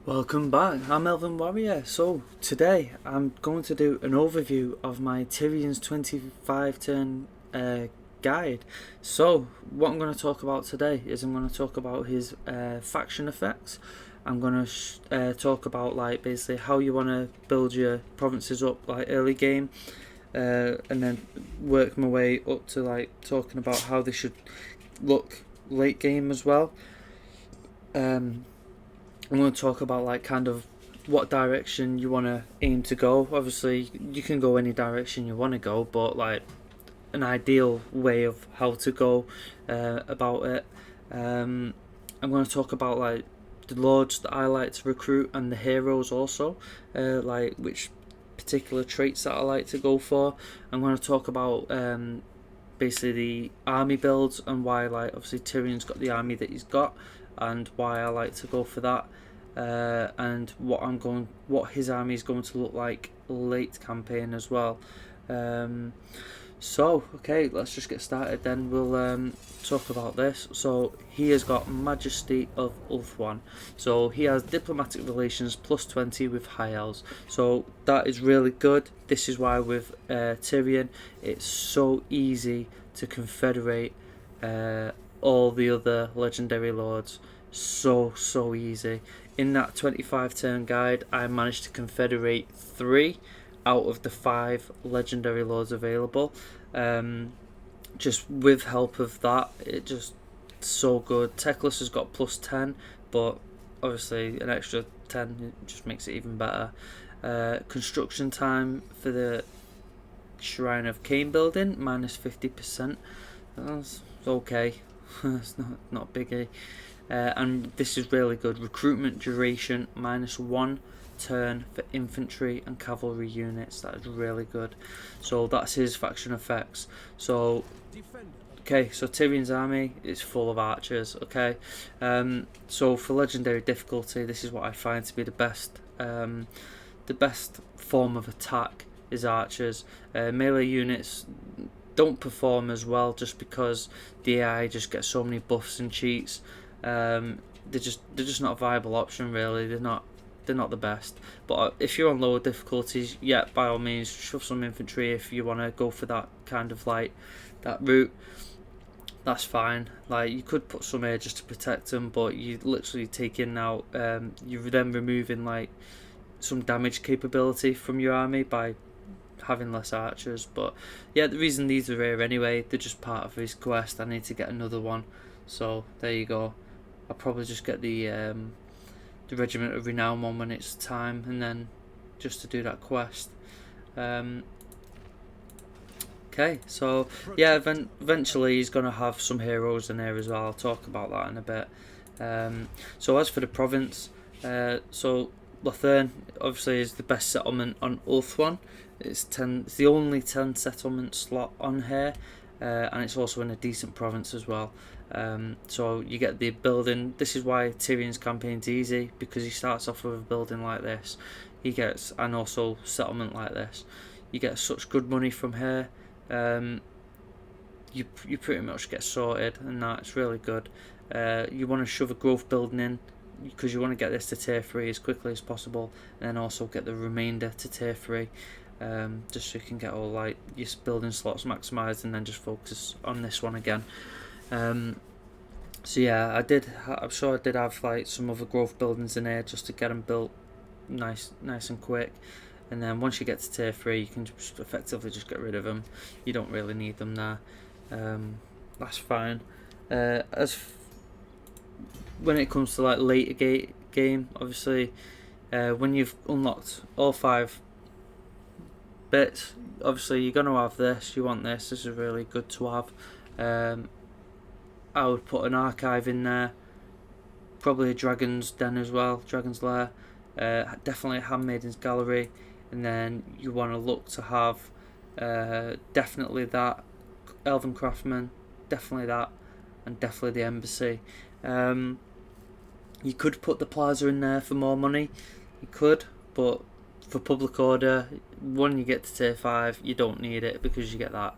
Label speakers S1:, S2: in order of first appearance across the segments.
S1: Welcome back, I'm Elvin Warrior. So today I'm going to do an overview of my Tyrion's 25 turn guide. So what I'm going to talk about today is I'm going to talk about his faction effects. I'm going to talk about like basically how you want to build your provinces up like early game, and then work my way up to like talking about how they should look late game as well. I'm going to talk about like kind of what direction you want to aim to go. Obviously, you can go any direction you want to go, but like an ideal way of how to go about it. I'm going to talk about like the lords that I like to recruit and the heroes also, like which particular traits that I like to go for. I'm going to talk about basically the army builds and why like obviously Tyrion's got the army that he's got and why I like to go for that, and what his army is going to look like late campaign as well. So okay, let's just get started then. We'll talk about this. So he has got Majesty of Ulthuan. So he has diplomatic relations plus 20 with High Elves. So that is really good. This is why with Tyrion it's so easy to confederate all the other legendary lords. So easy. In that 25 turn guide I managed to confederate 3 out of the 5 legendary lords available. Just with help of that, it just so good. Teclis has got plus 10, but obviously an extra 10 just makes it even better. Construction time for the Shrine of Cain building minus 50%. That's okay. It's not biggie. And this is really good. Recruitment duration minus 1 turn for infantry and cavalry units. That is really good. So that's his faction effects. So okay, so Tyrion's army is full of archers. Okay, so for legendary difficulty, this is what I find to be the best. The best form of attack is archers. Melee units don't perform as well just because the AI just gets so many buffs and cheats. They're just not a viable option really. They're not the best. But if you're on lower difficulties, yeah, by all means, shove some infantry if you want to go for that kind of like that route. That's fine. Like you could put some here just to protect them, but you literally taking out. You're then removing like some damage capability from your army by having less archers. But yeah, the reason these are here anyway, they're just part of his quest. I need to get another one, so there you go. I'll probably just get the Regiment of Renown one when it's time, and then just to do that quest. Okay, so yeah, eventually he's gonna have some heroes in here as well. I'll talk about that in a bit. So as for the province, so Lothern obviously is the best settlement on Ulthuan. It's 10. It's the only 10 settlement slot on here, and it's also in a decent province as well. So you get the building. This is why Tyrion's campaign's easy, because he starts off with a building like this. He gets, and also settlement like this. You get such good money from here. You pretty much get sorted, and that's really good. You want to shove a growth building in because you want to get this to tier 3 as quickly as possible, and then also get the remainder to tier 3, just so you can get all like your building slots maximised, and then just focus on this one again. So yeah, I'm sure I did have like some other growth buildings in here just to get them built nice and quick. And then once you get to tier 3, you can just effectively just get rid of them. You don't really need them there. That's fine. When it comes to like later game, obviously, when you've unlocked all 5 bits, obviously you're gonna have this. You want this. This is really good to have. I would put an archive in there, probably a dragon's den as well, dragon's lair. Definitely a handmaiden's gallery, and then you want to look to have definitely that elven craftsman, definitely that, and definitely the embassy. You could put the plaza in there for more money, you could, but for public order, when you get to tier 5, you don't need it because you get that,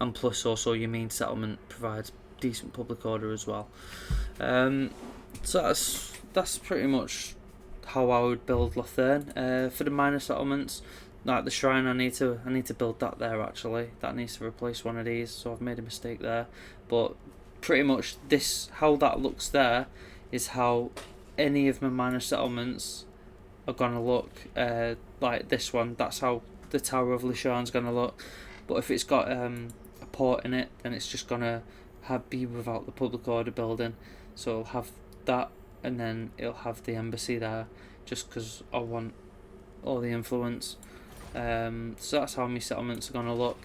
S1: and plus also your main settlement provides decent public order as well. So that's pretty much how I would build Lothern. For the minor settlements, like the shrine, I need to build that there actually. That needs to replace one of these, so I've made a mistake there. But pretty much this, how that looks there, is how any of my minor settlements are gonna look. Like this one, that's how the Tower of Lisharn's gonna look. But if it's got a port in it, then it's just gonna be without the public order building. So it'll have that, and then it'll have the embassy there, just because I want all the influence. So that's how my settlements are gonna look.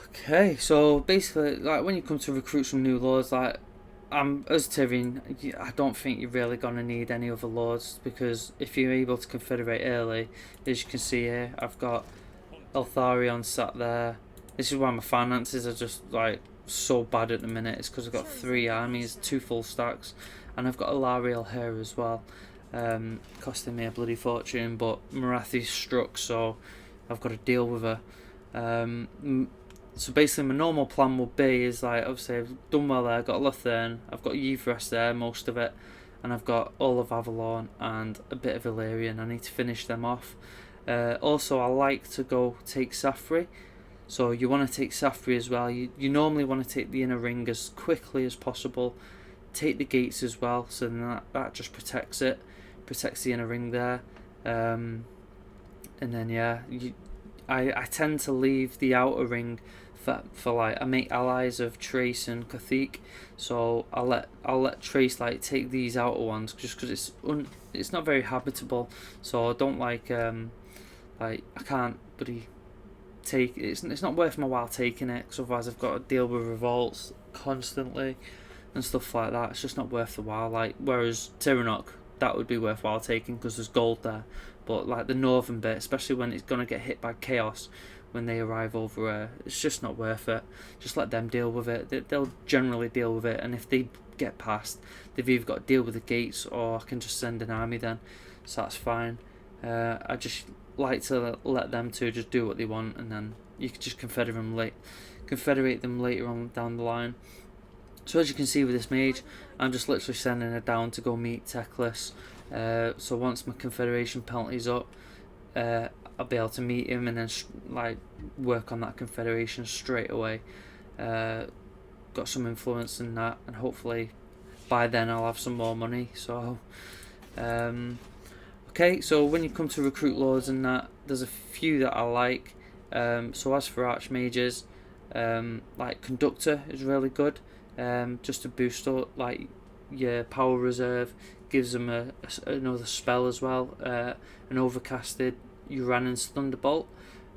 S1: Okay, so basically, like when you come to recruit some new lords, like as Tyrion, I don't think you're really gonna need any other lords, because if you're able to confederate early, as you can see here, I've got Eltharion sat there. This is why my finances are just like so bad at the minute. It's because I've got 3 armies, 2 full stacks, and I've got Alariel here as well, costing me a bloody fortune. But Marathi's struck, so I've got to deal with her. So basically my normal plan would be is, like, obviously I've done well there, I've got Lothern, I've got Yvrest there, most of it, and I've got all of Avalon and a bit of Illyrian. I need to finish them off. Also I like to go take Safri, so you want to take Safri as well. You normally want to take the inner ring as quickly as possible, take the gates as well, so then that just protects the inner ring there. And then yeah, I tend to leave the outer ring for like, I make allies of Trace and Cathik, so I'll let Trace like take these outer ones, just because it's not very habitable, so I don't like I can't bloody take it's not worth my while taking it, because otherwise I've got to deal with revolts constantly and stuff like that. It's just not worth the while. Like, whereas Tyrannoc, that would be worthwhile taking because there's gold there. But like the northern bit, especially when it's gonna get hit by chaos when they arrive over here, it's just not worth it. Just let them deal with it. They'll generally deal with it, and if they get past, they've either got to deal with the gates, or I can just send an army then, so that's fine. I just like to let them two just do what they want, and then you can just confederate them later on down the line. So as you can see with this mage, I'm just literally sending her down to go meet Teclis. So once my confederation penalty's up, I'll be able to meet him and then like work on that confederation straight away. Got some influence in that, and hopefully by then I'll have some more money. So okay, so when you come to recruit lords and that, there's a few that I like. So as for archmages, like Conductor is really good, just to boost up like your power reserve, gives them another spell as well, an overcasted Uranus Thunderbolt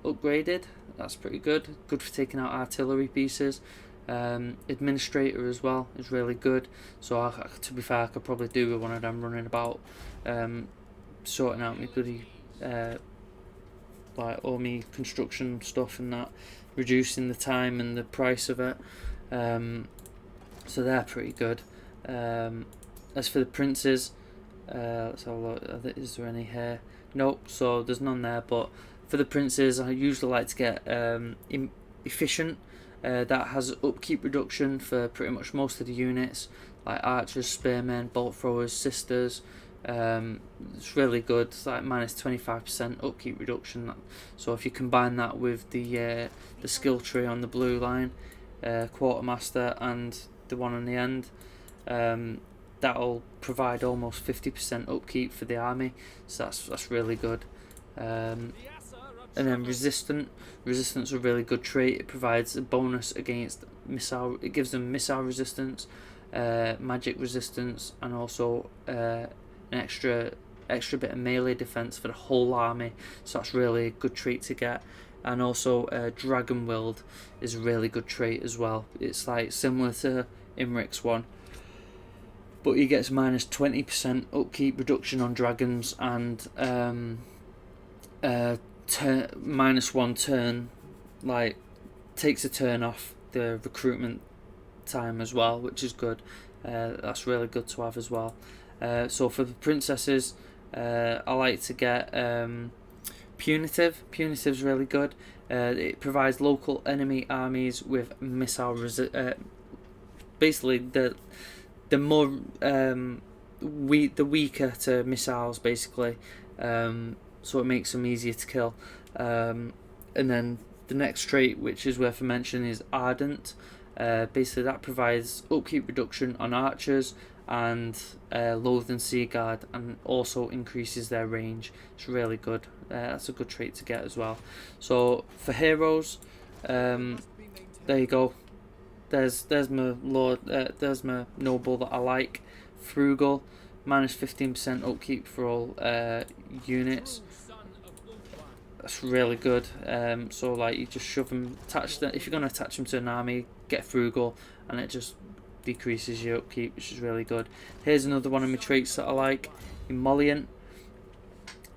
S1: upgraded. That's pretty good for taking out artillery pieces. Administrator as well is really good, so to be fair, I could probably do with one of them running about, sorting out my bloody like all my construction stuff and that, reducing the time and the price of it. So they're pretty good. As for the princes, let's have a look. Is there any here? Nope, so there's none there. But for the princes, I usually like to get efficient. That has upkeep reduction for pretty much most of the units, like archers, spearmen, bolt throwers, sisters. It's really good. It's like minus 25% upkeep reduction. So if you combine that with the skill tree on the blue line, quartermaster, and the one on the end, that'll provide almost 50% upkeep for the army, so that's really good. And then resistance a really good trait. It provides a bonus against missile. It gives them missile resistance, magic resistance, and also an extra bit of melee defense for the whole army, so that's really a good trait to get. And also Dragon Willed is a really good trait as well. It's like similar to Imric's one, but he gets minus 20% upkeep reduction on dragons, and minus 1 turn, like takes a turn off the recruitment time as well, which is good. That's really good to have as well. So for the princesses, I like to get Punitive. Punitive's really good. It provides local enemy armies with missile basically the the more the weaker to missiles basically, so it makes them easier to kill. And then the next trait, which is worth a mention, is Ardent. Basically, that provides upkeep reduction on archers and Loathe Sea Guard, and also increases their range. It's really good. That's a good trait to get as well. So for heroes, there you go. There's my lord. There's my noble that I like. Frugal, minus 15% upkeep for all units. That's really good. So like you just shove them, attach them. If you're gonna attach them to an army, get Frugal, and it just decreases your upkeep, which is really good. Here's another one of my traits that I like: Emollient.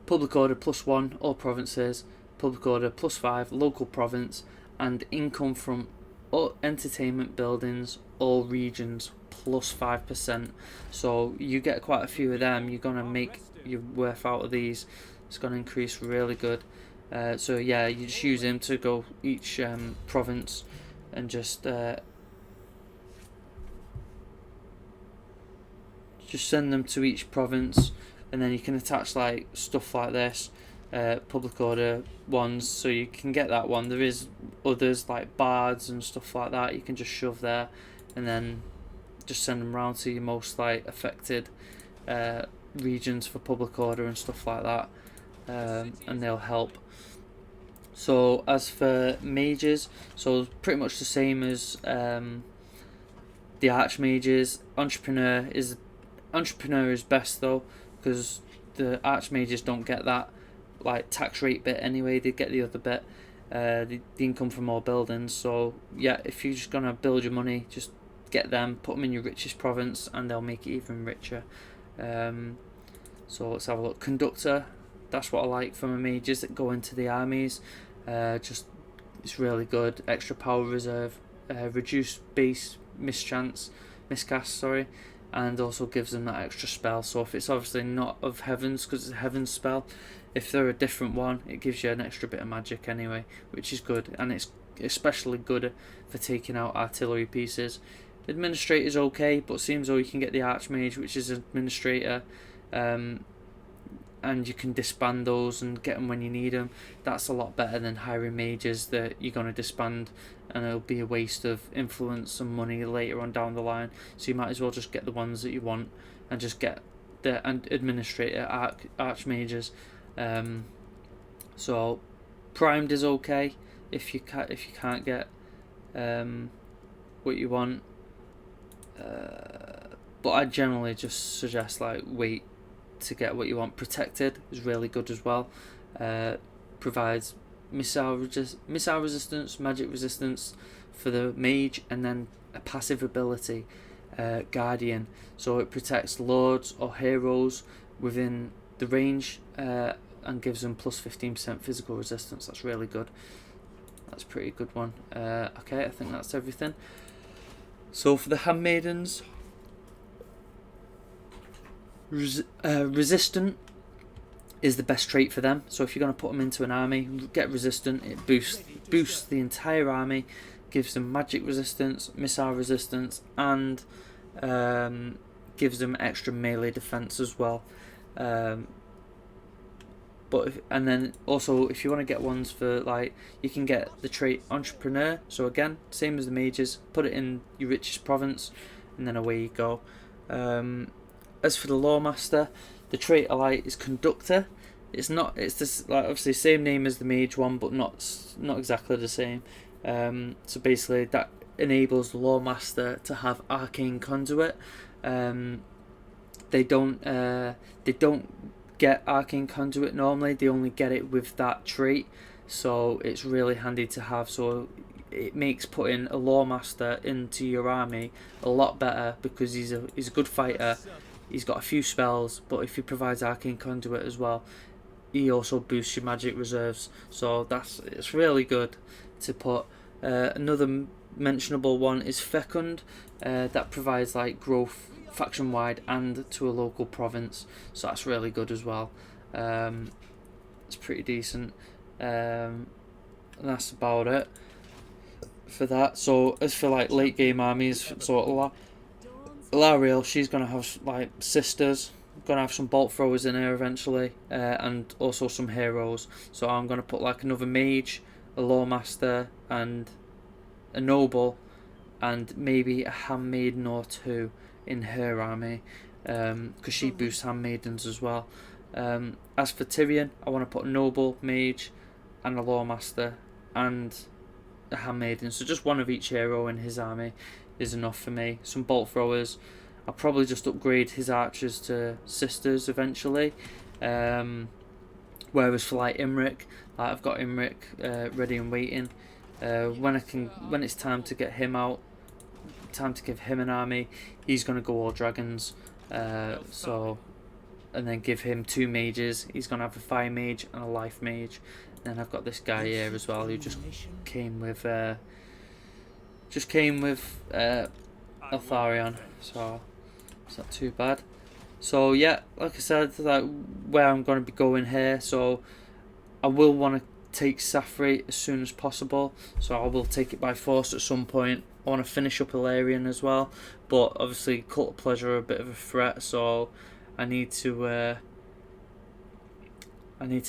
S1: Public order +1, all provinces. Public order +5, local province, and income from all entertainment buildings, all regions, +5%. So you get quite a few of them. You're gonna make your worth out of these. It's gonna increase really good. So yeah, you just use him to go each province and just send them to each province, and then you can attach like stuff like this, public order ones, so you can get that one. There is others like bards and stuff like that you can just shove there, and then just send them around to your most like affected regions for public order and stuff like that, and they'll help. So as for mages, so pretty much the same as the archmages. Entrepreneur is best though, because the archmages don't get that like tax rate bit anyway. They get the other bit, the income from more buildings. So yeah, if you're just gonna build your money, just get them, put them in your richest province, and they'll make it even richer. So let's have a look. Conductor, that's what I like from my mages that go into the armies. Just it's really good. Extra power reserve, reduced base miscast, sorry, and also gives them that extra spell. So if it's obviously not of heavens, because it's a heavens spell, if they're a different one, it gives you an extra bit of magic anyway, which is good, and it's especially good for taking out artillery pieces. Administrator is okay, but seems though you can get the Archmage, which is administrator, and you can disband those and get them when you need them. That's a lot better than hiring mages that you're going to disband, and it'll be a waste of influence and money later on down the line. So you might as well just get the ones that you want and just get the administrator archmages. So primed is okay if you can't get what you want, but I generally just suggest like wait to get what you want. Protected is really good as well. Provides missile resistance, magic resistance for the mage, and then a passive ability, Guardian. So it protects lords or heroes within the range, and gives them plus 15% physical resistance. That's really good. That's a pretty good one. Okay, I think that's everything. So for the handmaidens, resistant is the best trait for them. So if you're going to put them into an army, get resistant. It boosts the entire army, gives them magic resistance, missile resistance, and gives them extra melee defense as well. And then also if you want to get ones for like, you can get the trait entrepreneur. So again, same as the mages, put it in your richest province, and then away you go. As for the Lawmaster, the trait I like is Conductor. It's this like obviously same name as the mage one, but not exactly the same. So basically that enables the Lawmaster to have arcane conduit. They don't get arcane conduit normally. They only get it with that trait, so it's really handy to have. So it makes putting a Lawmaster into your army a lot better, because he's a good fighter. He's got a few spells, but if he provides arcane conduit as well, he also boosts your magic reserves. So it's really good to put. Another mentionable one is Fecund, that provides like growth faction wide and to a local province. So that's really good as well. It's pretty decent. And that's about it for that. So as for like late game armies, so Lariel, she's gonna have like sisters. Gonna have some bolt throwers in her eventually, and also some heroes. So I'm gonna put like another mage, a lawmaster, and a noble, and maybe a handmaiden or two in her army, because she boosts handmaidens as well. As for Tyrion, I want to put a noble, mage, and a lawmaster, and a handmaiden. So just one of each hero in his army is enough for me. Some bolt throwers. I'll probably just upgrade his archers to sisters eventually. Whereas for like Imric, like I've got Imric ready and waiting. When it's time to get him out, time to give him an army, he's gonna go all dragons. So, and then give him 2 mages. He's gonna have a fire mage and a life mage. Then I've got this guy here as well who just came with Eltharion, so it's not too bad. So yeah, like I said, like where I'm going to be going here, so I will want to take Safri as soon as possible, so I will take it by force at some point. I want to finish up Illyrian as well, but obviously Cult of Pleasure are a bit of a threat, so I need to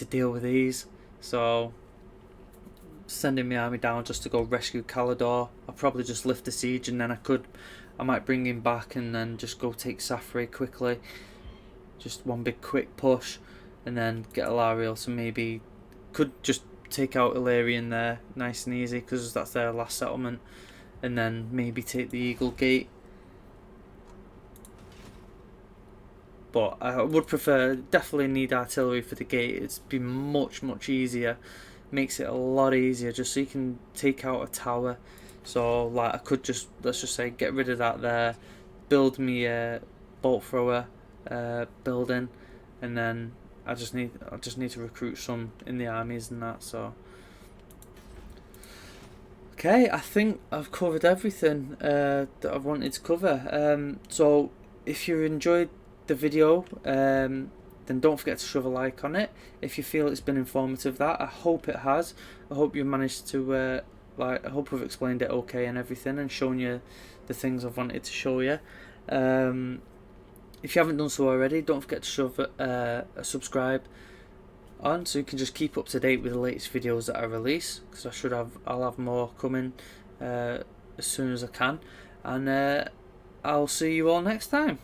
S1: deal with these. So sending my army down just to go rescue Calador. I'll probably just lift the siege, and then I might bring him back and then just go take Safri quickly. Just one big quick push, and then get Alariel. So maybe could just take out Illyrian there, nice and easy, because that's their last settlement, and then maybe take the Eagle Gate. But I would prefer, definitely need artillery for the gate. It's be much easier, makes it a lot easier, just so you can take out a tower. So like I could just, let's just say, get rid of that there, build me a bolt thrower building, and then I just need to recruit some in the armies and that. So okay, I think I've covered everything that I've wanted to cover. So if you enjoyed the video, then don't forget to shove a like on it. If you feel it's been informative, that I hope it has. I hope you managed to I hope I've explained it okay and everything, and shown you the things I've wanted to show you. If you haven't done so already, don't forget to shove a subscribe on, so you can just keep up to date with the latest videos that I release, because I'll have more coming as soon as I can, and I'll see you all next time.